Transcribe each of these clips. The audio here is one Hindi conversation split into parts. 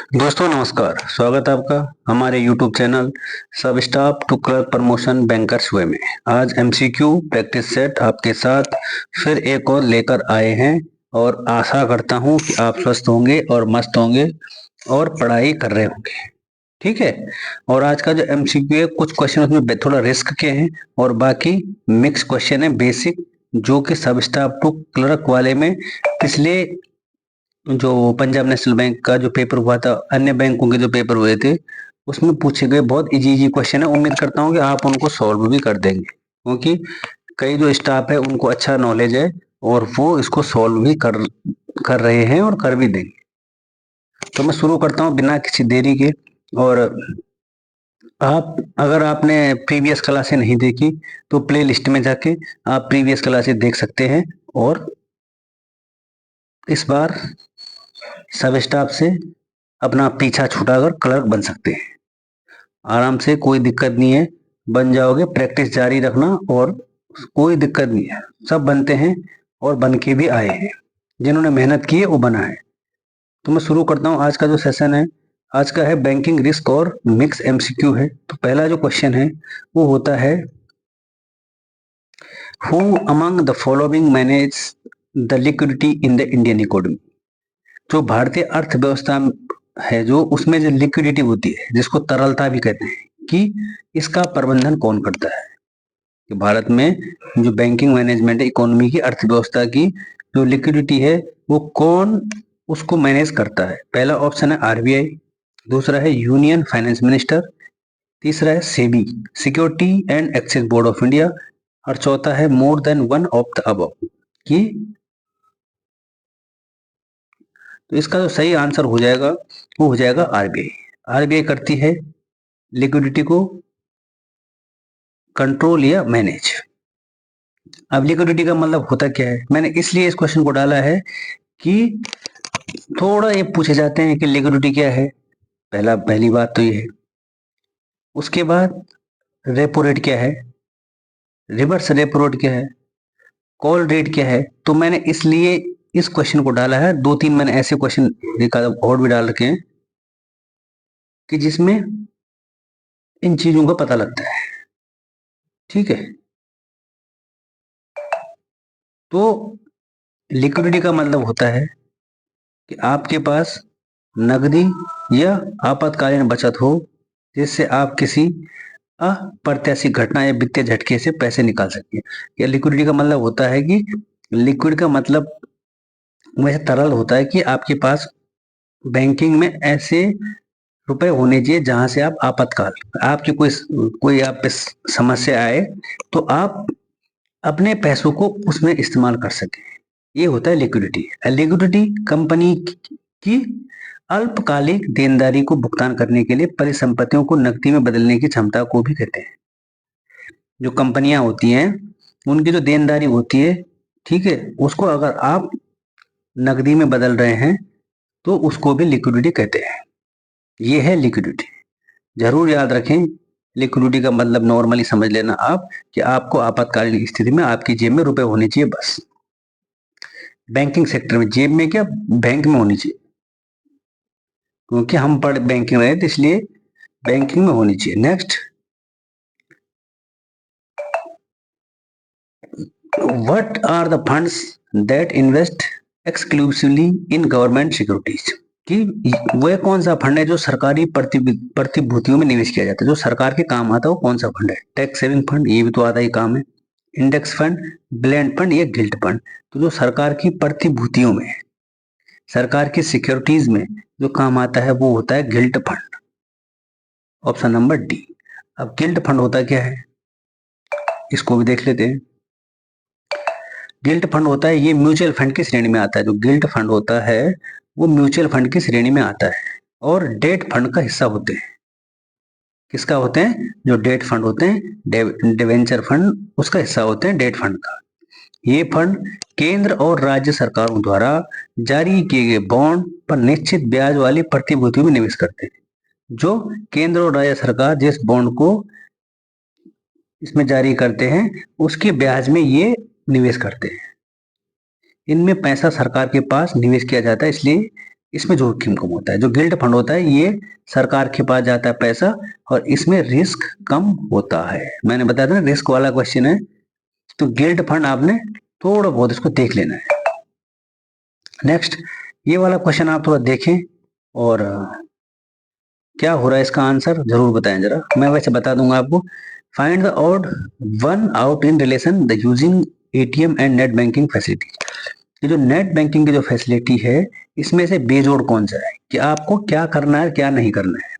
दोस्तों नमस्कार, स्वागत है आपका हमारे YouTube channel sub staff to clerk promotion bankers way में। आज MCQ प्रैक्टिस सेट आपके साथ फिर एक और लेकर आए हैं और आशा करता हूं कि आप स्वस्थ होंगे और मस्त होंगे और पढ़ाई कर रहे होंगे। ठीक है। और आज का जो MCQ है, कुछ क्वेश्चन उसमें थोड़ा रिस्क के हैं और बाकी मिक्स क्वेश्चन है बेसिक, जो कि सब स्टाफ टू क्लर्क वाले में पिछले जो पंजाब नेशनल बैंक का जो पेपर हुआ था, अन्य बैंकों के जो पेपर हुए थे, उसमें पूछे गए बहुत इजी इजी क्वेश्चन है। उम्मीद करता हूँ कि आप उनको सॉल्व भी कर देंगे, क्योंकि कई जो स्टाफ है उनको अच्छा नॉलेज है और वो इसको सॉल्व भी कर रहे हैं और कर भी देंगे। तो मैं शुरू करता हूँ बिना किसी देरी के। और आप अगर आपने प्रीवियस क्लासें नहीं देखी तो प्ले लिस्ट में जाके आप प्रीवियस क्लासें देख सकते हैं और इस बार सब स्टाफ से अपना पीछा छुटाकर क्लर्क बन सकते हैं। आराम से, कोई दिक्कत नहीं है, बन जाओगे। प्रैक्टिस जारी रखना और कोई दिक्कत नहीं है, सब बनते हैं और बन के भी आए हैं। जिन्होंने मेहनत की है वो बना है। तो मैं शुरू करता हूँ आज का जो सेशन है। आज का है बैंकिंग रिस्क और मिक्स MCQ है। तो पहला जो क्वेश्चन है वो होता है, who among the following manage the liquidity in the Indian economy. जो भारतीय अर्थव्यवस्था है, जो उसमें जो लिक्विडिटी होती है, जिसको तरलता भी कहते हैं, कि इसका प्रबंधन कौन करता है। कि भारत में जो बैंकिंग मैनेजमेंट है, इकोनॉमी की, अर्थव्यवस्था की जो लिक्विडिटी है, वो कौन उसको मैनेज करता है। पहला ऑप्शन है RBI, दूसरा है यूनियन फाइनेंस मिनिस्टर, तीसरा है SEBI, security and exchange board of India, और चौथा है more than one of the above. कि तो इसका जो सही आंसर हो जाएगा वो हो जाएगा RBI। RBI करती है लिक्विडिटी को कंट्रोल या मैनेज। अब लिक्विडिटी का मतलब होता क्या है, मैंने इसलिए इस क्वेश्चन को डाला है कि थोड़ा ये पूछे जाते हैं कि लिक्विडिटी क्या है। पहली बात तो ये है। उसके बाद रेपो रेट क्या है, रिवर्स रेपो रेट क्या है, कॉल रेट क्या है। तो मैंने इसलिए इस क्वेश्चन को डाला है। दो तीन मैंने ऐसे क्वेश्चन देखा और भी डाल रखे हैं कि जिसमें इन चीजों का पता लगता है। ठीक है। तो लिक्विडिटी का मतलब होता है कि आपके पास नकदी या आपातकालीन बचत हो, जिससे आप किसी अप्रत्याशित घटना या वित्तीय झटके से पैसे निकाल सकें। या लिक्विडिटी का मतलब होता है कि लिक्विड का मतलब वैसे तरल होता है कि आपके पास बैंकिंग में ऐसे रुपए होने चाहिए जहां से आप आपातकाल, आपकी कोई आप पे समस्या आए तो आप अपने पैसों को उसमें इस्तेमाल कर सकें। ये होता है लिक्विडिटी। लिक्विडिटी कंपनी की अल्पकालिक देनदारी को भुगतान करने के लिए परिसंपत्तियों को नकदी में बदलने की क्षमता को भी कहते हैं। जो कंपनियां होती हैं उनकी जो देनदारी होती है, ठीक है, उसको अगर आप नकदी में बदल रहे हैं तो उसको भी लिक्विडिटी कहते हैं। ये है लिक्विडिटी। जरूर याद रखें, लिक्विडिटी का मतलब नॉर्मली समझ लेना आप कि आपको आपातकालीन स्थिति में आपकी जेब में रुपए होने चाहिए, बस। बैंकिंग सेक्टर में जेब में क्या, बैंक में होनी चाहिए, क्योंकि हम पढ़ बैंकिंग रहे थे इसलिए बैंकिंग में होनी चाहिए। Next, what are the funds that invest exclusively in government securities. कि वह कौन सा फंड है जो सरकारी प्रतिभूतियों में निवेश किया जाता है। जो सरकार के काम आता है वो कौन सा फंड है। टैक्स सेविंग फंड, ये भी तो आधा ही काम है। इंडेक्स फंड, ब्लेंड फंड या गिल्ट फंड। तो जो सरकार की प्रतिभूतियों में, सरकार की सिक्योरिटीज में जो काम आता है वो होता है guilt fund. Option number D. अब गिल्ट फंड होता क्या है, इसको भी देख लेते हैं। गिल्ट फंड होता है, ये म्यूचुअल फंड की श्रेणी में आता है। जो गिल्ट फंड होता है वो म्यूचुअल फंड की श्रेणी में आता है और डेट फंड का हिस्सा होते हैं। किसका होते हैं, जो डेट फंड होते हैं, डिवेंचर फंड उसका हिस्सा होते हैं, डेट फंड का। ये फंड केंद्र और राज्य सरकारों द्वारा जारी किए गए बॉन्ड पर निश्चित ब्याज वाली प्रतिभूतियों में निवेश करते हैं। जो केंद्र और राज्य सरकार जिस बॉन्ड को इसमें जारी करते हैं उसके ब्याज में ये निवेश करते हैं। इनमें पैसा सरकार के पास निवेश किया जाता है, इसलिए इसमें जोखिम कम होता है। जो गिल्ट फंड होता है ये सरकार के पास जाता है पैसा, और इसमें रिस्क कम होता है। मैंने बताया था ना रिस्क वाला क्वेश्चन है, तो गिल्ट फंड आपने थोड़ा बहुत इसको देख लेना है। नेक्स्ट ये वाला क्वेश्चन आप थोड़ा देखें, और क्या हो रहा है इसका आंसर जरूर बताएं जरा। मैं वैसे बता दूंगा आपको। Find the odd one out in relation the using ATM and net banking facility. ये जो नेट बैंकिंग की जो फैसिलिटी है, इसमें से बेजोड़ कौन सा है, कि आपको क्या करना है क्या नहीं करना है।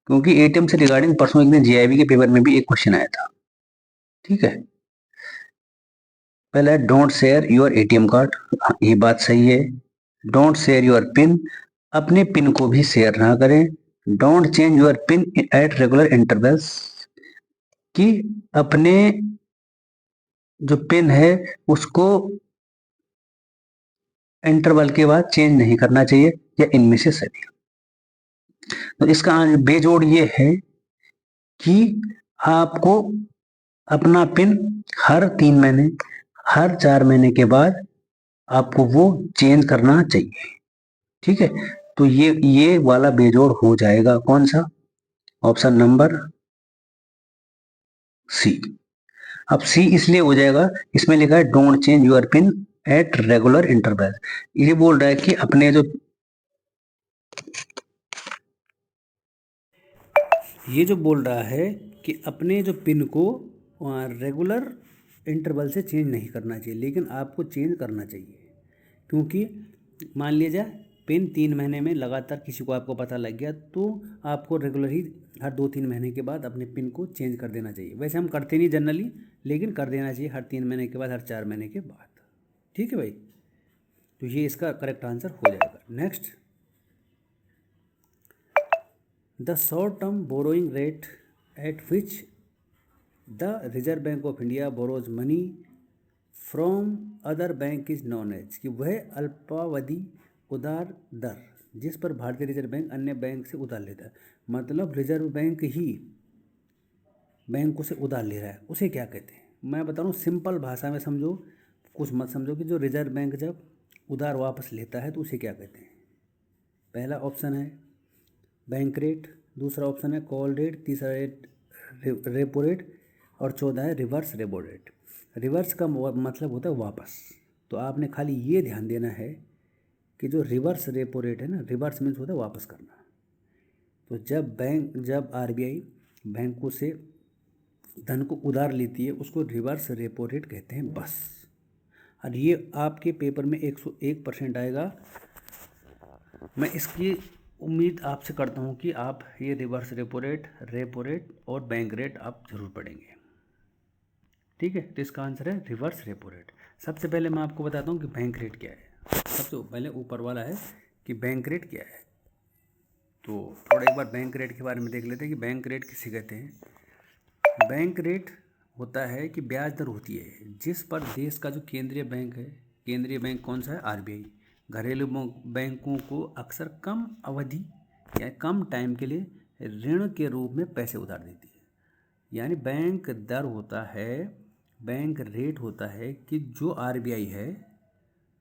क्योंकि एटीएम से रिगार्डिंग परसों एक दिन जीआईबी के पेपर में भी एक क्वेश्चन आया था। ठीक है, पहला है don't share your ATM card. ये बात सही है। डोंट शेयर योर पिन, अपने पिन को भी शेयर ना करें। Don't change your pin at regular intervals, कि अपने जो पिन है उसको इंटरवल के बाद चेंज नहीं करना चाहिए, या इनमें से सभी। तो इसका बेजोड़ ये है कि आपको अपना पिन हर 3 महीने, हर 4 महीने के बाद आपको वो चेंज करना चाहिए। ठीक है, तो ये वाला बेजोड़ हो जाएगा कौन सा, ऑप्शन नंबर सी। अब सी इसलिए हो जाएगा, इसमें लिखा है don't change your pin at regular interval. ये बोल रहा है कि अपने जो ये जो बोल रहा है कि अपने जो पिन को रेगुलर इंटरवल से चेंज नहीं करना चाहिए, लेकिन आपको चेंज करना चाहिए। क्योंकि मान लीजिए पिन 3 महीने में लगातार किसी को आपको पता लग गया, तो आपको रेगुलर ही हर 2-3 महीने के बाद अपने पिन को चेंज कर देना चाहिए। वैसे हम करते नहीं जनरली, लेकिन कर देना चाहिए हर 3 महीने के बाद, हर 4 महीने के बाद। ठीक है भाई, तो ये इसका करेक्ट आंसर हो जाएगा। Next, the short term borrowing rate at which the Reserve Bank of India borrows money from other bank is known as, कि वह अल्पावधि उधार दर जिस पर भारतीय रिजर्व बैंक अन्य बैंक से उधार लेता है, मतलब रिजर्व बैंक ही बैंकों से उधार ले रहा है, उसे क्या कहते हैं। मैं बता रहा हूँ सिंपल भाषा में समझो, कुछ मत समझो, कि जो रिजर्व बैंक जब उधार वापस लेता है तो उसे क्या कहते हैं। पहला ऑप्शन है बैंक रेट, दूसरा ऑप्शन है कॉल रेट, तीसरा रेट रेपो रेट, और चौथा है रिवर्स रेपो रेट। रिवर्स का मतलब होता है वापस। तो आपने खाली ये ध्यान देना है कि जो रिवर्स रेपो रेट है ना, रिवर्स मीन्स होता है वापस करना। तो जब आरबीआई बैंकों से धन को उधार लेती है उसको रिवर्स रेपो रेट कहते हैं बस। और ये आपके पेपर में 101% आएगा। मैं इसकी उम्मीद आपसे करता हूँ कि आप ये रिवर्स रेपो रेट और बैंक रेट आप जरूर पढ़ेंगे। ठीक है, तो इसका आंसर है रिवर्स रेपो रेट। सबसे पहले मैं आपको बताता हूँ कि बैंक रेट क्या है। सबसे पहले ऊपर वाला है कि बैंक रेट क्या है। तो थोड़ा एक बार बैंक रेट के बारे में देख लेते हैं कि बैंक रेट किसे कहते हैं। बैंक रेट होता है कि ब्याज दर होती है जिस पर देश का जो केंद्रीय बैंक है, केंद्रीय बैंक कौन सा है, आरबीआई, घरेलू बैंकों को अक्सर कम अवधि या कम टाइम के लिए ऋण के रूप में पैसे उधार देती है। यानी बैंक दर होता है, बैंक रेट होता है कि जो आरबीआई है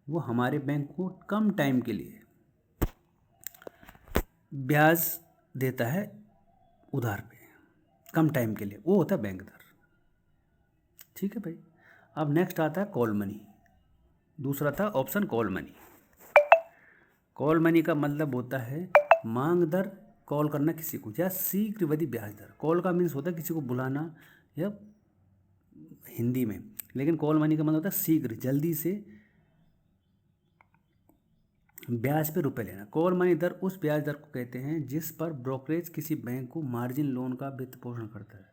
वो हमारे बैंक को कम टाइम के लिए ब्याज देता है उधार पे, कम टाइम के लिए, वो होता है बैंक दर। ठीक है भाई। अब नेक्स्ट आता है कॉल मनी। दूसरा था option call money. Call money का मतलब होता है मांग दर, कॉल करना किसी को, या शीघ्रवृद्धि ब्याज दर। कॉल का मीन्स होता है किसी को बुलाना या हिंदी में, लेकिन कॉल मनी का मतलब होता है शीघ्र, जल्दी से ब्याज पे रुपए लेना। कॉल मनी दर उस ब्याज दर को कहते हैं जिस पर ब्रोकरेज किसी बैंक को मार्जिन लोन का वित्त पोषण करता है।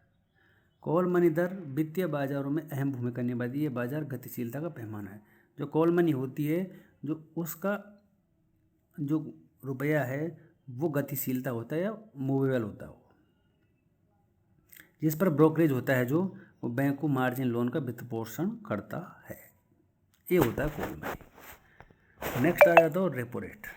कॉल मनी दर वित्तीय बाजारों में अहम भूमिका निभाती है। ये बाजार गतिशीलता का पैमाना है। जो कॉल मनी होती है, जो उसका जो रुपया है वो गतिशीलता होता है या मूवेबल होता है, जिस पर ब्रोकरेज होता है, जो वो बैंक को मार्जिन लोन का वित्त पोषण करता है। ये होता है कॉल मनी। नेक्स्ट आ जाता है रेपो रेट।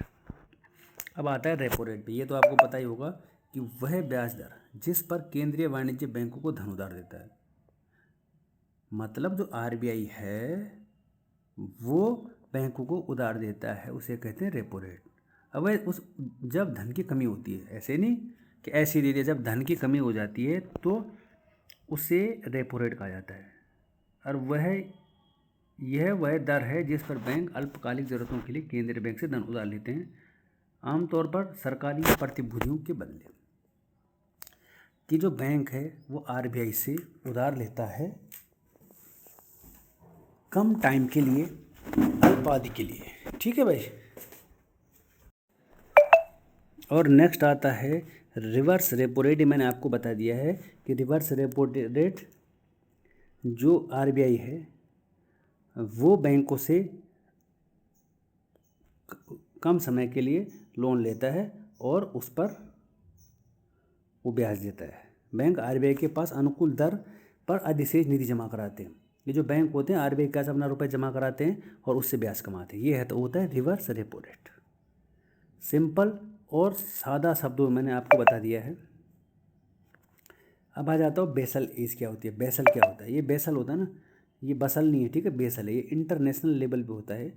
अब आता है रेपो रेट पे। ये तो आपको पता ही होगा कि वह ब्याज दर जिस पर केंद्रीय वाणिज्य बैंकों को धन उधार देता है। मतलब जो आरबीआई है वो बैंकों को उधार देता है उसे कहते हैं रेपो रेट। अब उस जब धन की कमी होती है, ऐसे नहीं कि ऐसे ही दे दिया, जब धन की कमी हो जाती है तो उसे रेपो रेट कहा जाता है। और वह दर है जिस पर बैंक अल्पकालिक ज़रूरतों के लिए केंद्रीय बैंक से धन उधार लेते हैं, आमतौर पर सरकारी प्रतिभूतियों के बदले। कि जो बैंक है वो आरबीआई से उधार लेता है कम टाइम के लिए, अल्पावधि के लिए। ठीक है भाई। और नेक्स्ट आता है रिवर्स रेपो रेट। मैंने आपको बता दिया है कि रिवर्स रेपो रेट जो आरबीआई है वो बैंकों से कम समय के लिए लोन लेता है और उस पर वो ब्याज देता है। बैंक आरबीआई के पास अनुकूल दर पर अधिशेष निधि जमा कराते हैं। ये जो बैंक होते हैं आरबीआई के पास अपना रुपए जमा कराते हैं और उससे ब्याज कमाते हैं। ये है तो होता है रिवर्स रेपो रेट। सिंपल और सादा शब्दों में मैंने आपको बता दिया है। अब आ जाता हूँ बेसल एज क्या होती है। बेसल क्या होता है? ये बेसल होता है ना, ये बसल नहीं है, ठीक है, बेसल है। ये इंटरनेशनल लेवल पे होता है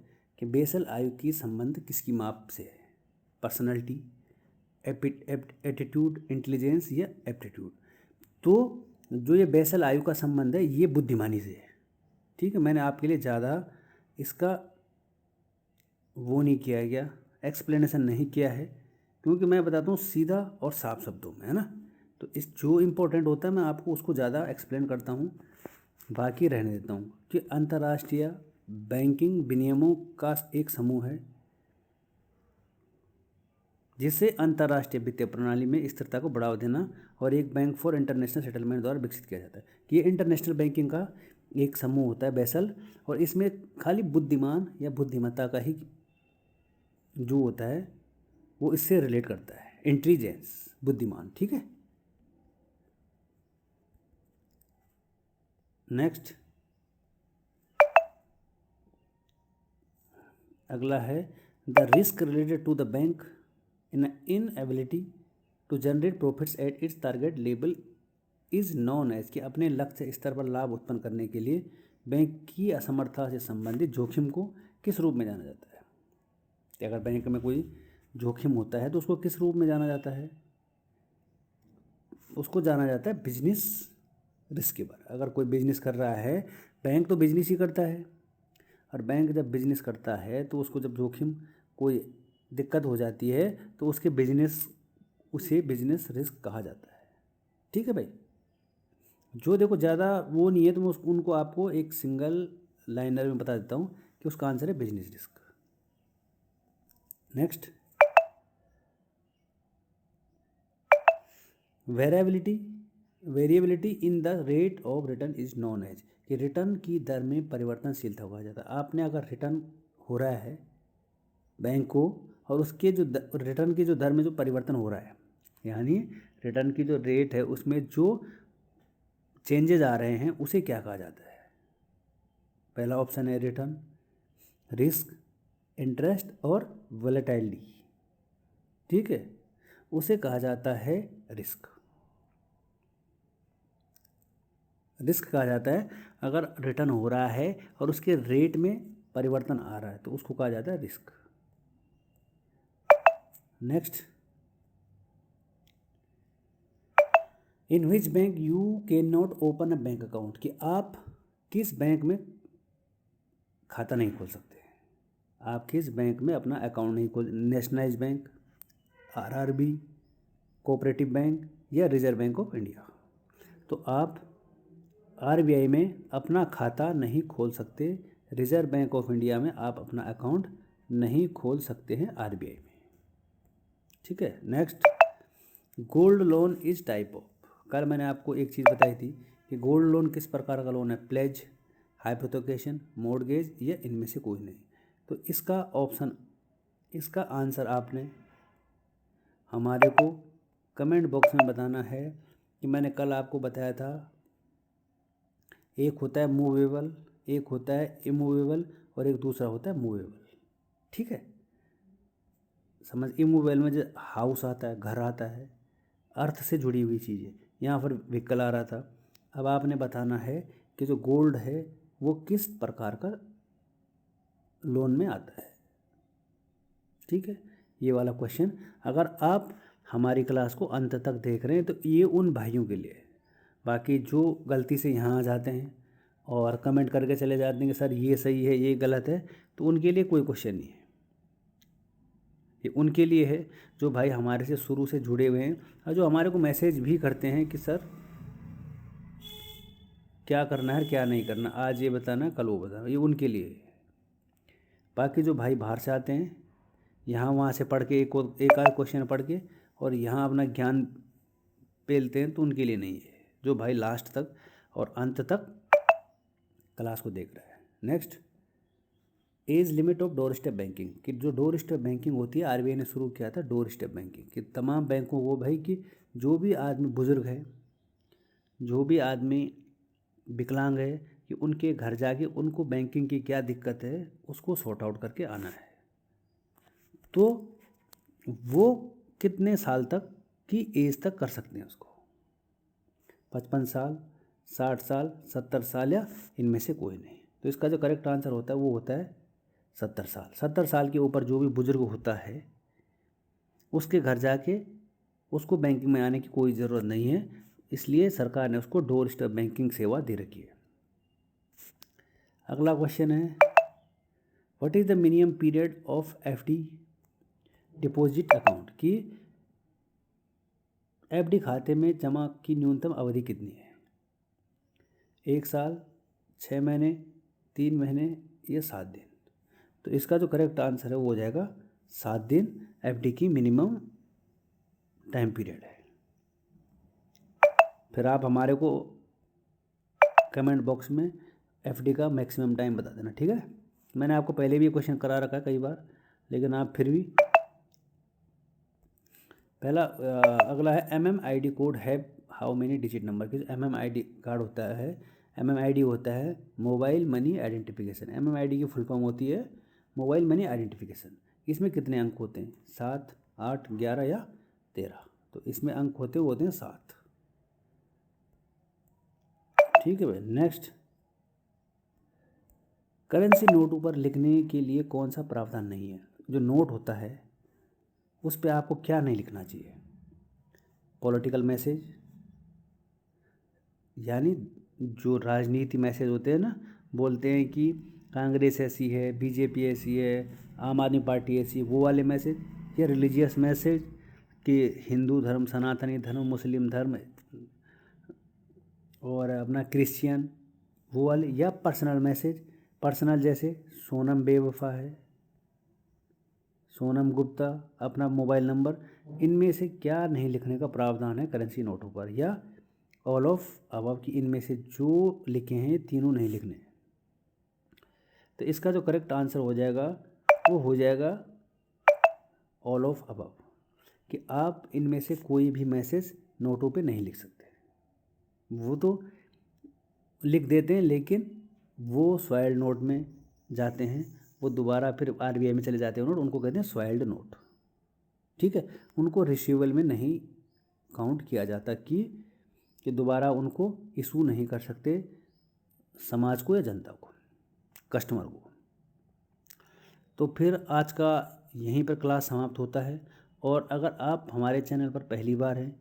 कि बेसल आयु की संबंध किसकी माप से है? पर्सनैलिटी, एटीट्यूड, इंटेलिजेंस या एप्टीट्यूड। तो जो ये बेसल आयु का संबंध है ये बुद्धिमानी से है। ठीक है, मैंने आपके लिए ज़्यादा इसका वो नहीं किया गया, एक्सप्लेनेशन नहीं किया है, क्योंकि मैं बताता हूँ सीधा और साफ शब्दों में, है ना। तो इस जो इम्पोर्टेंट होता है मैं आपको उसको ज़्यादा एक्सप्लेन करता हूँ, बाकी रहने देता हूँ। कि अंतर्राष्ट्रीय बैंकिंग विनियमों का एक समूह है जिससे अंतर्राष्ट्रीय वित्तीय प्रणाली में स्थिरता को बढ़ावा देना और एक बैंक फॉर इंटरनेशनल सेटलमेंट द्वारा विकसित किया जाता है। कि ये इंटरनेशनल बैंकिंग का एक समूह होता है बेसल, और इसमें खाली बुद्धिमान या बुद्धिमत्ता का ही जो होता है वो इससे रिलेट करता है, इंटेलिजेंस, बुद्धिमान। ठीक है। नेक्स्ट अगला है the risk related to the bank inability to generate profits at its target level is known as. कि अपने लक्ष्य स्तर पर लाभ उत्पन्न करने के लिए बैंक की असमर्थता से संबंधित जोखिम को किस रूप में जाना जाता है? कि अगर बैंक में कोई जोखिम होता है तो उसको किस रूप में जाना जाता है? उसको जाना जाता है बिजनेस रिस्क के बारे। अगर कोई बिजनेस कर रहा है, बैंक तो बिजनेस ही करता है, और बैंक जब बिजनेस करता है तो उसको जब जोखिम कोई दिक्कत हो जाती है तो उसे बिजनेस रिस्क कहा जाता है। ठीक है भाई। जो देखो ज़्यादा वो नहीं है तो मैं उनको आपको एक सिंगल लाइनर में बता देता हूँ कि उसका आंसर है business risk. Next variability in the rate of return is known as. कि रिटर्न की दर में परिवर्तनशीलता कहा जाता है। आपने अगर रिटर्न हो रहा है बैंक को और उसके जो रिटर्न की जो दर में जो परिवर्तन हो रहा है, यानी रिटर्न की जो रेट है उसमें जो चेंजेज आ रहे हैं उसे क्या कहा जाता है? पहला ऑप्शन है रिटर्न, रिस्क, इंटरेस्ट और वोलेटिलिटी। ठीक है, उसे कहा जाता है रिस्क। रिस्क कहा जाता है अगर रिटर्न हो रहा है और उसके रेट में परिवर्तन आ रहा है तो उसको कहा जाता है risk. Next in which bank you can not open a bank account. कि आप किस बैंक में खाता नहीं खोल सकते? आप किस बैंक में अपना अकाउंट नहीं खोल? Nationalise bank, RRB, cooperative bank या रिजर्व बैंक ऑफ इंडिया। तो आप आरबीआई में अपना खाता नहीं खोल सकते, रिजर्व बैंक ऑफ इंडिया में आप अपना अकाउंट नहीं खोल सकते हैं आरबीआई में। ठीक है। Next gold loan is type of. कल मैंने आपको एक चीज़ बताई थी कि गोल्ड लोन किस प्रकार का लोन है? प्लेज, हाइपोथेकेशन, मॉर्गेज या इनमें से कोई नहीं। तो इसका आंसर आपने हमारे को कमेंट बॉक्स में बताना है। कि मैंने कल आपको बताया था एक होता है मूवेबल, एक होता है इमूवेबल और एक दूसरा होता है मूवेबल। ठीक है, समझ। इमूवेबल में जो हाउस आता है, घर आता है, अर्थ से जुड़ी हुई चीज़ें। यहाँ पर व्हीकल आ रहा था। अब आपने बताना है कि जो गोल्ड है वो किस प्रकार का लोन में आता है। ठीक है, ये वाला क्वेश्चन अगर आप हमारी क्लास को अंत तक देख रहे हैं तो ये उन भाइयों के लिए है। बाकी जो गलती से यहाँ आ जाते हैं और कमेंट करके चले जाते हैं कि सर ये सही है ये गलत है, तो उनके लिए कोई क्वेश्चन नहीं है। ये उनके लिए है जो भाई हमारे से शुरू से जुड़े हुए हैं और जो हमारे को मैसेज भी करते हैं कि सर क्या करना है क्या नहीं करना, आज ये बताना कल वो बताना, ये उनके लिए है। बाकी जो भाई बाहर से आते हैं यहाँ वहाँ से पढ़ के एक आध क्वेश्चन पढ़ के और यहाँ अपना ज्ञान पेलते हैं, तो उनके लिए नहीं है। जो भाई लास्ट तक और अंत तक क्लास को देख रहा है। Next, age limit of door step banking, कि जो डोर स्टेप बैंकिंग होती है आरबीआई ने शुरू किया था डोर स्टेप बैंकिंग, कि तमाम बैंकों को भाई कि जो भी आदमी बुजुर्ग है, जो भी आदमी विकलांग है, कि उनके घर जाके उनको बैंकिंग की क्या दिक्कत है उसको सॉर्ट आउट करके आना है। तो वो कितने साल तक की एज तक कर सकते हैं उसको? 55 साल, 60 साल, 70 साल या इनमें से कोई नहीं। तो इसका जो करेक्ट आंसर होता है वो होता है 70 साल। 70 साल के ऊपर जो भी बुजुर्ग होता है उसके घर जाके उसको बैंकिंग में आने की कोई ज़रूरत नहीं है, इसलिए सरकार ने उसको डोर स्टेप बैंकिंग सेवा दे रखी है। अगला क्वेश्चन है, what is the minimum period of FD deposit account, कि एफडी खाते में जमा की न्यूनतम अवधि कितनी है? 1 साल, 6 महीने, 3 महीने या 7 दिन? तो इसका जो करेक्ट आंसर है वो हो जाएगा 7 दिन एफडी की मिनिमम टाइम पीरियड है। फिर आप हमारे को कमेंट बॉक्स में एफडी का मैक्सिमम टाइम बता देना, ठीक है। मैंने आपको पहले भी ये क्वेश्चन करा रखा है कई बार, लेकिन आप फिर भी पहला अगला है MMID कोड है हाउ मेनी डिजिट नंबर, की MMID कार्ड होता है, MMID होता है मोबाइल मनी आइडेंटिफिकेशन। MMID की फुल फॉर्म होती है मोबाइल मनी आइडेंटिफिकेशन। इसमें कितने अंक होते हैं? 7, 8, 11 या 13? तो इसमें अंक होते हैं 7। ठीक है भाई। नेक्स्ट, करेंसी नोटों पर लिखने के लिए कौन सा प्रावधान नहीं है? जो नोट होता है उस पर आपको क्या नहीं लिखना चाहिए? पॉलिटिकल मैसेज, यानी जो राजनीति मैसेज होते हैं ना, बोलते हैं कि कांग्रेस ऐसी है, बीजेपी ऐसी है, आम आदमी पार्टी ऐसी है, वो वाले मैसेज, या रिलीजियस मैसेज कि हिंदू धर्म, सनातनी धर्म, मुस्लिम धर्म और अपना क्रिश्चियन, वो वाले, या पर्सनल मैसेज, पर्सनल जैसे सोनम बेवफा है, सोनम गुप्ता, अपना मोबाइल नंबर, इनमें से क्या नहीं लिखने का प्रावधान है करेंसी नोटों पर? या ऑल ऑफ अबव की इनमें से जो लिखे हैं तीनों नहीं लिखने? तो इसका जो करेक्ट आंसर हो जाएगा वो हो जाएगा ऑल ऑफ अबव, कि आप इनमें से कोई भी मैसेज नोटों पे नहीं लिख सकते। वो तो लिख देते हैं लेकिन वो स्वाइल्ड नोट में जाते हैं, वो दोबारा फिर आरबीआई में चले जाते हैं नोट, उनको कहते हैं स्वाइल्ड नोट। ठीक है, उनको रिसीवेबल में नहीं काउंट किया जाता कि दोबारा उनको इशू नहीं कर सकते समाज को या जनता को, कस्टमर को। तो फिर आज का यहीं पर क्लास समाप्त होता है। और अगर आप हमारे चैनल पर पहली बार हैं,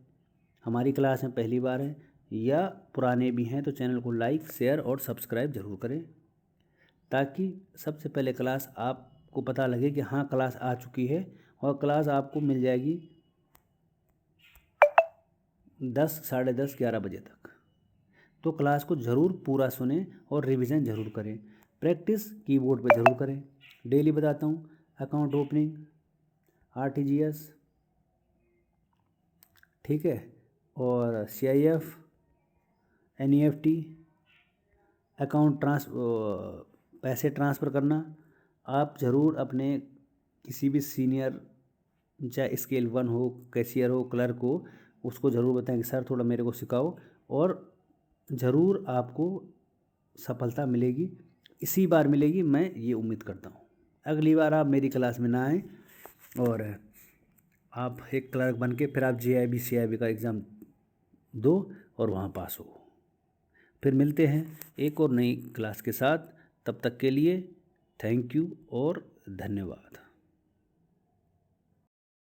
हमारी क्लास में पहली बार हैं या पुराने भी हैं, तो चैनल को लाइक, शेयर और सब्सक्राइब ज़रूर करें, ताकि सबसे पहले क्लास आपको पता लगे कि हाँ क्लास आ चुकी है। और क्लास आपको मिल जाएगी 10, साढ़े 10, 11 बजे तक। तो क्लास को ज़रूर पूरा सुने और रिवीजन ज़रूर करें, प्रैक्टिस कीबोर्ड पे ज़रूर करें। डेली बताता हूँ अकाउंट ओपनिंग, RTGS, ठीक है, और CIF, NEFT, अकाउंट पैसे ट्रांसफ़र करना। आप ज़रूर अपने किसी भी सीनियर, चाहे स्केल 1 हो, कैशियर हो, क्लर्क हो, उसको ज़रूर बताएं कि सर थोड़ा मेरे को सिखाओ, और ज़रूर आपको सफलता मिलेगी। इसी बार मिलेगी, मैं ये उम्मीद करता हूँ। अगली बार आप मेरी क्लास में ना आएँ और आप एक क्लर्क बन के फिर आप JIB CIB का एग्ज़ाम दो और वहाँ पास हो। फिर मिलते हैं एक और नई क्लास के साथ, तब तक के लिए थैंक यू और धन्यवाद।